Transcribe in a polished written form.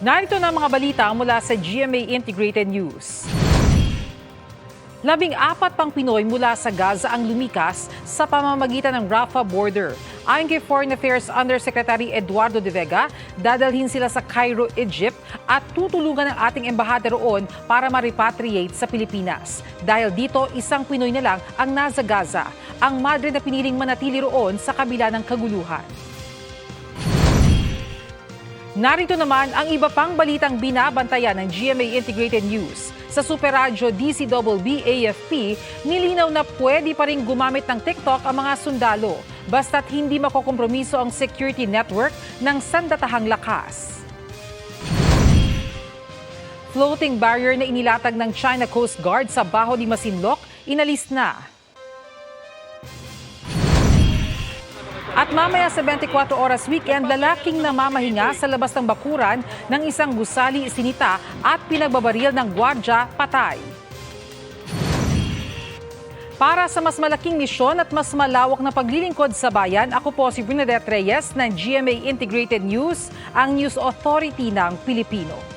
Narito na ang mga balita mula sa GMA Integrated News. 14 pang Pinoy mula sa Gaza ang lumikas sa pamamagitan ng Rafah border. Ayon kay Foreign Affairs Undersecretary Eduardo De Vega, dadalhin sila sa Cairo, Egypt at tutulungan ng ating embahada roon para ma-repatriate sa Pilipinas. Dahil dito, isang Pinoy na lang ang nasa Gaza, ang madre na piniling manatili roon sa kabila ng kaguluhan. Narito naman ang iba pang balitang binabantayan ng GMA Integrated News. Sa Super Radyo DCBB AFP, nilinaw na pwede pa rin gumamit ng TikTok ang mga sundalo, basta't hindi makokompromiso ang security network ng sandatahang lakas. Floating barrier na inilatag ng China Coast Guard sa Baho de Masinloc, inalis na. At mamaya sa 24 oras weekend, lalaking namamahinga sa labas ng bakuran ng isang gusali isinita at pinagbabaril ng gwardya, patay. Para sa mas malaking misyon at mas malawak na paglilingkod sa bayan, ako po si Bernadette Reyes ng GMA Integrated News, ang News Authority ng Pilipino.